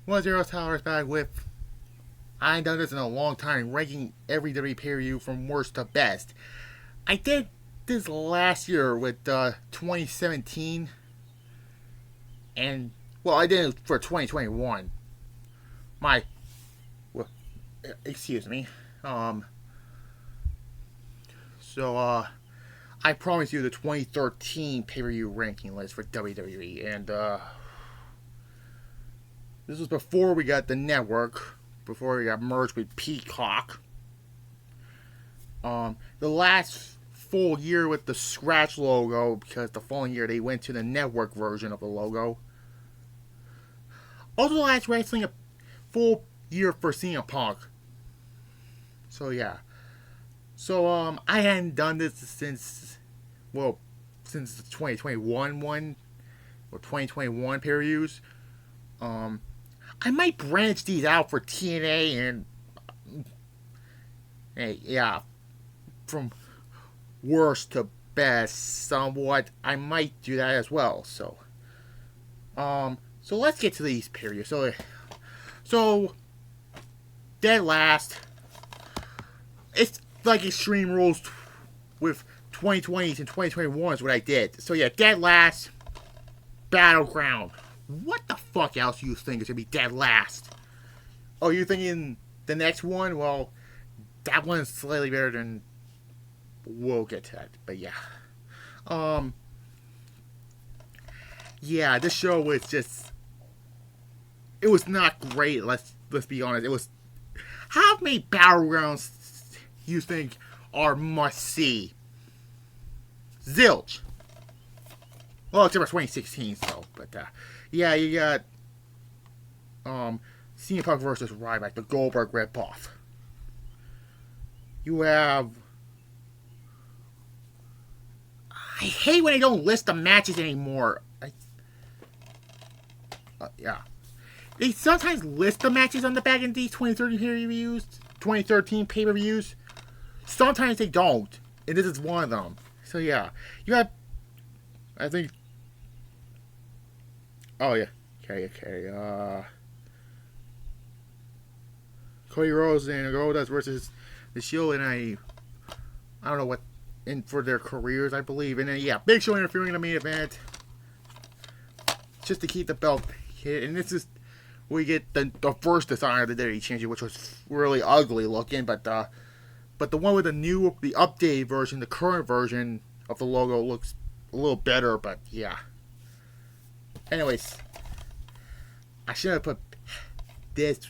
1-0 Towers back with. I ain't done this in a long time, ranking every WWE pay-per-view from worst to best. I did this last year with 2017, and well, I did it for 2021. Excuse me. So I promised you the 2013 pay-per-view ranking list for WWE, and this was before we got the network, before we got merged with Peacock. The last full year with the scratch logo, because the following year they went to the network version of the logo. Also, the last wrestling a full year for CM Punk. So yeah. So I hadn't done this since the 2021 one or 2021 pay-per-views. I might branch these out for TNA and yeah, from worst to best somewhat. I might do that as well. So let's get to these periods. So dead last. It's like Extreme Rules with 2020s and 2021s what I did. So yeah, dead last. Battleground. What the fuck else you think is gonna be dead last? Oh, you thinking the next one? Well, that one's slightly better than. We'll get to that, but yeah. Yeah, this show was just. It was not great. Let's be honest. It was. How many battlegrounds you think are must see? Zilch. Well, except for 2016, so, but yeah, you got CM Punk versus Ryback, the Goldberg ripoff. You have. I hate when they don't list the matches anymore. Yeah. They sometimes list the matches on the back in these 2013 pay-per-views. Sometimes they don't. And this is one of them. So yeah. You have. I think. Oh yeah. Okay. Cody Rhodes and Goldust versus the Shield, and I don't know what for their careers, I believe. And then yeah, Big Show interfering in the main event just to keep the belt hit. And this is we get the first design of the WWE Championship, which was really ugly looking, but the one with the updated version, the current version of the logo looks a little better. But yeah. Anyways, I should have put this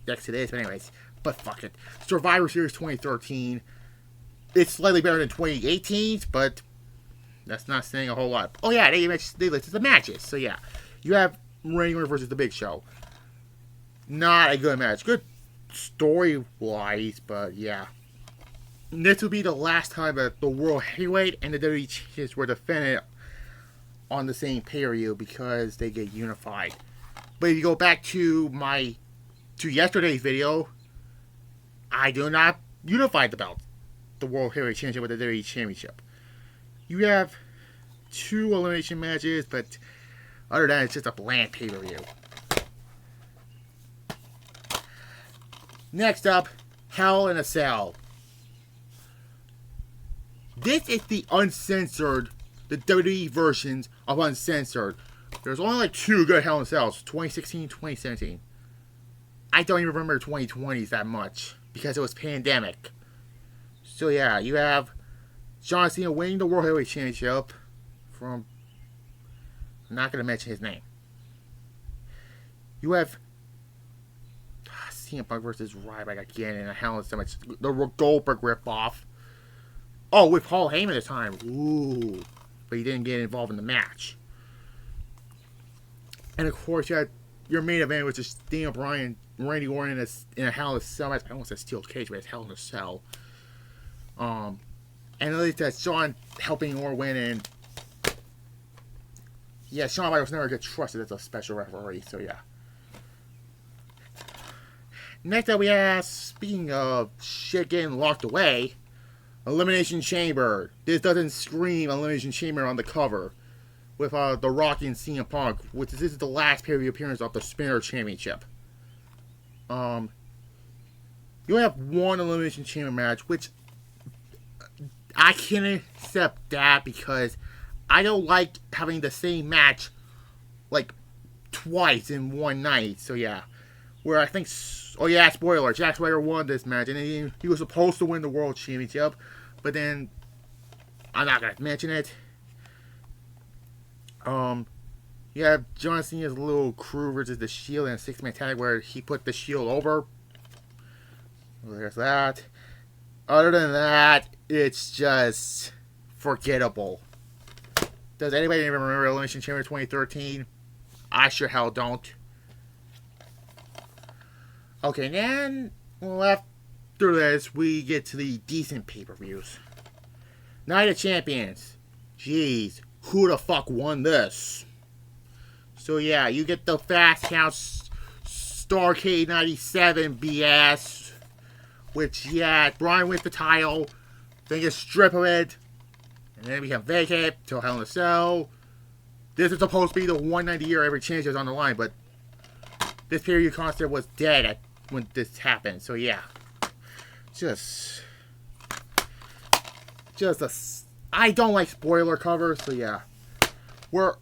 next to this, but anyways, but fuck it. Survivor Series 2013. It's slightly better than 2018's, but that's not saying a whole lot. Oh yeah, they listed the matches. So yeah, you have Randy Orton versus The Big Show. Not a good match. Good story-wise, but yeah. This will be the last time that the World Heavyweight and the WWE Championships were defended on the same pay-per-view because they get unified. But if you go back to yesterday's video, I do not unify the belt. The World Heavyweight Championship with the WWE Championship. You have 2 elimination matches, but other than that, it's just a bland pay-per-view. Next up, Hell in a Cell. This is the uncensored, the WWE versions of uncensored. There's only like 2 good Hell in a Cells, 2016, 2017. I don't even remember 2020s that much because it was pandemic. So yeah, you have John Cena winning the World Heavyweight Championship from. I'm not going to mention his name. You have CM Punk versus Ryback again in a Hell in a Cell match. The Goldberg ripoff. Oh, with Paul Heyman this time. Ooh. But he didn't get involved in the match. And of course, you had your main event, which is Daniel Bryan, Randy Orton in a Hell in a Cell match. I almost said Steel Cage, but it's Hell in a Cell. And at least that's Shawn helping Orton win, and yeah, Shawn Michaels never get trusted as a special referee, so yeah. Next up we have, speaking of shit getting locked away, Elimination Chamber. This doesn't scream Elimination Chamber on the cover. With The Rock and CM Punk, which this is the last pay-per-view appearance of the Spinner Championship. Um, you only have one Elimination Chamber match, which I can't accept that because I don't like having the same match like twice in one night. So yeah, where I think, oh yeah, spoiler, Jack Swagger won this match, and he was supposed to win the World Championship, but then I'm not gonna mention it. You have John Cena's little crew versus the Shield in a 6-man tag where he put the Shield over. There's that. Other than that, it's just forgettable. Does anybody even remember Elimination Chamber 2013? I sure hell don't. Okay, then after this, we get to the decent pay-per-views. Night of Champions. Jeez, who the fuck won this? So yeah, you get the Fast Count Starrcade 97 BS. Which, yeah, Bryan wins the title. Then you strip of it. And then we can vacate till Hell in a Cell. This is supposed to be the 190 year every chance is on the line, but this period concept was dead when this happened. So yeah, I don't like spoiler covers. So yeah, we're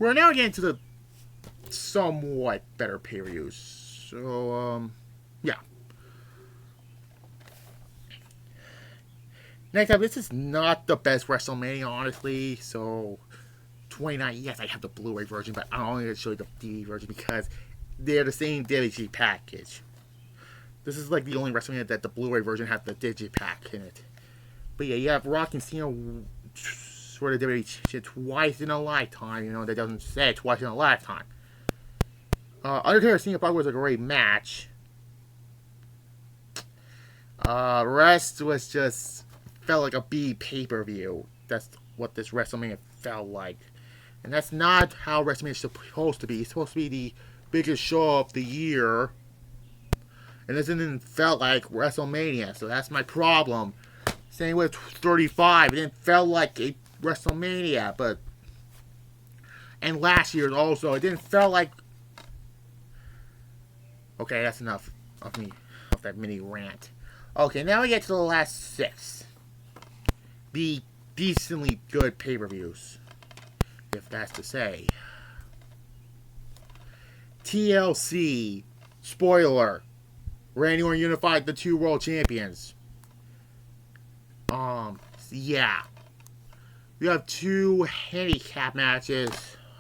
now getting to the somewhat better pay-per-views. So yeah. Next up, this is not the best WrestleMania, honestly. So 29, yes, I have the Blu-ray version, but I'm only going to show you the DVD version because they're the same DVD package. This is like the only WrestleMania that the Blu-ray version has the digipack in it. But yeah, you have Rock and Cena for the WWE twice in a lifetime. You know, that doesn't say twice in a lifetime. Undertaker Cena Punk was a great match. Rest was just felt like a B pay-per-view. That's what this WrestleMania felt like. And that's not how WrestleMania is supposed to be. It's supposed to be the biggest show of the year. And this didn't felt like WrestleMania. So that's my problem. Same with 35. It didn't felt like a WrestleMania. But and last year's also. It didn't felt like. Okay, that's enough of me. Of that mini rant. Okay, now we get to the last 6. The decently good pay-per-views. If that's to say. TLC. Spoiler. Randy Orton unified the 2 world champions. Yeah. We have 2 handicap matches.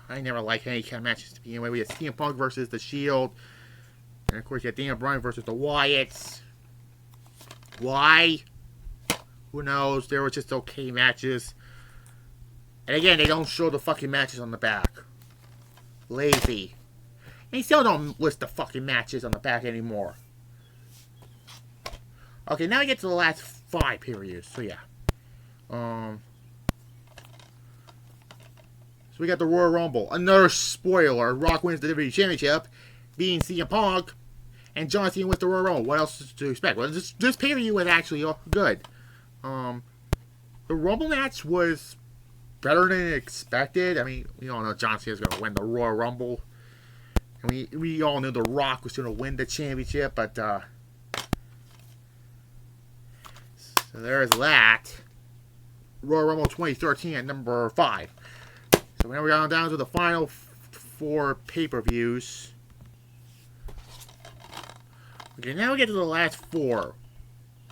I never like handicap matches to begin with. We have CM Punk versus The Shield. And of course you have Daniel Bryan versus the Wyatts. Why? Who knows? They were just okay matches. And again, they don't show the fucking matches on the back. Lazy. And they still don't list the fucking matches on the back anymore. Okay, now we get to the last 5 periods. So yeah. So we got the Royal Rumble. Another spoiler. Rock wins the WWE Championship, being CM Punk, and John Cena with the Royal Rumble. What else to expect? Well, this pay-per-view was actually good. The Rumble match was better than expected. I mean, we all know John Cena's going to win the Royal Rumble. And we all knew The Rock was going to win the championship, but so there's that. Royal Rumble 2013 at number 5. So now we're down to the final 4 pay-per-views. Okay, now we get to the last 4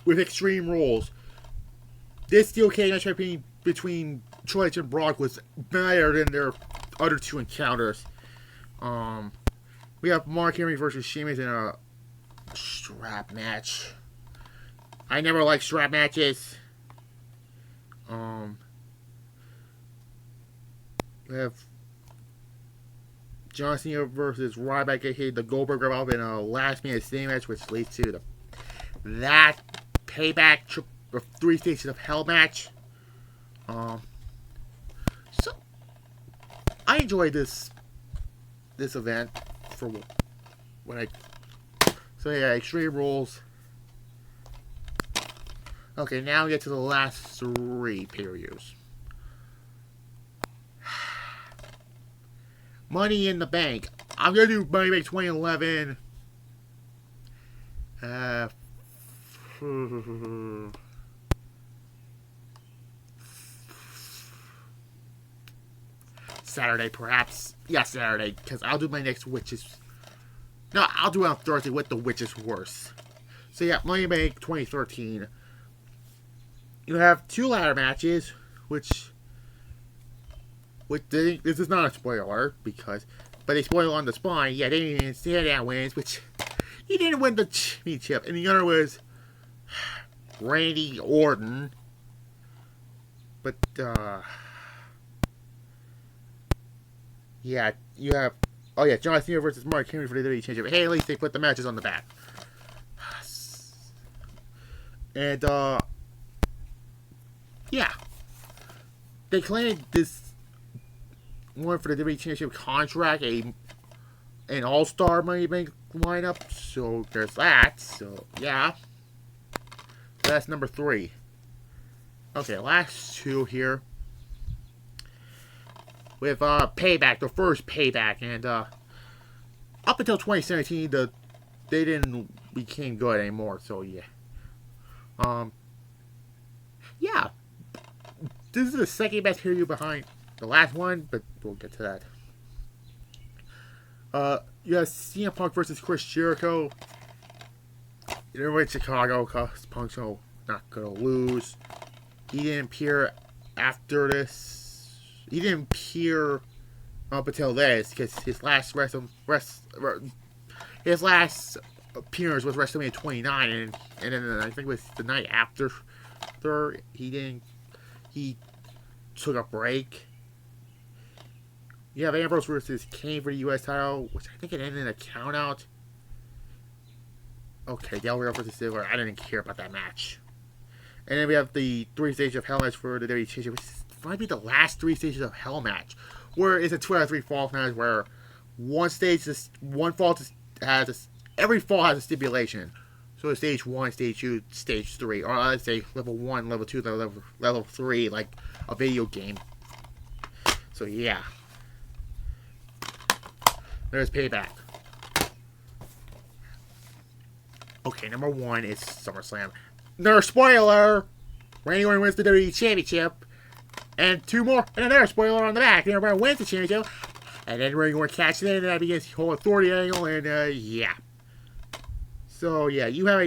with Extreme Rules. This steel cage match between Triple H and Brock was better than their other 2 encounters. We have Mark Henry versus Sheamus in a strap match. I never liked strap matches. We have John Cena versus Ryback, aka the Goldberg Revival, in a last-minute stadium match, which leads to that Payback 3 Stations of Hell match. So I enjoyed this event for when I. So yeah, Extreme Rules. Okay, now we get to the last 3 periods. Money in the Bank. I'm gonna do Money Bank 2011 Uh, Saturday, perhaps. Yeah, Saturday, because I'll do my next Witches. No, I'll do it on Thursday with the Witches worse. So yeah, Money Bank 2013. You have 2 ladder matches, which this is not a spoiler because, but they spoil on the spine. Yeah, they didn't even say that wins, which he didn't win the championship, and the other was Randy Orton. But yeah, you have John Cena versus Mark Henry for the WWE Championship. Hey, at least they put the matches on the back. And yeah, they claimed this one for the WWE Championship contract an all-star Money Bank lineup. So there's that. So yeah, that's number 3. Okay, last 2 here. With Payback, the first Payback, and up until 2017, they didn't became good anymore. So yeah, yeah, this is the second best period behind the last one, but we'll get to that. You have CM Punk versus Chris Jericho. They're in Chicago because Punk's not gonna lose. He didn't appear after this. He didn't appear up until this because his last appearance was WrestleMania 29, and then I think it was the night after. He took a break. You have Ambrose versus Kane for the U.S. title, which I think it ended in a countout. Okay, Del Rio versus Ziggler. I didn't care about that match. And then we have the 3 stages of Hell match for the WWE Championship, which might be the last 3 stages of Hell match, where it's a 2 out of 3 falls match, where every fall has a stipulation. So stage 1, stage 2, stage 3, or let's say level 1, level 2, level 3, like a video game. So yeah, there's Payback. Okay, number 1 is SummerSlam. Another spoiler! Randy Orton wins the WWE Championship. And 2 more. And another spoiler on the back. And everybody wins the championship. And then Randy Orton catches it. And that begins the whole authority angle. And yeah. So yeah, you have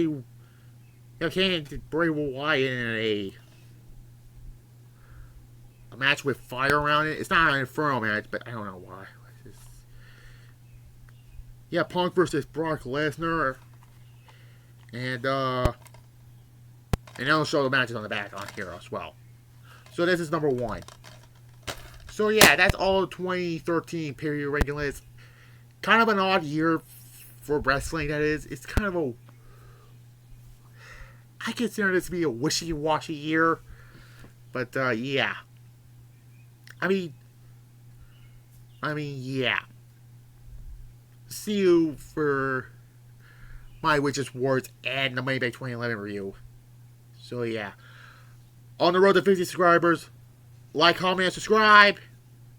Kane and Bray Wyatt in a match with fire around it. It's not an Inferno match, but I don't know why. Yeah, Punk versus Brock Lesnar. And they'll show the matches on the back on here as well. So this is number 1. So yeah, that's all the 2013 period regulars. Kind of an odd year for wrestling, that is. It's kind of I consider this to be a wishy-washy year. But yeah. I mean, yeah. See you for my Witches Words and the Money Bank 2011 review. So yeah, on the road to 50 subscribers. Like, comment, and subscribe.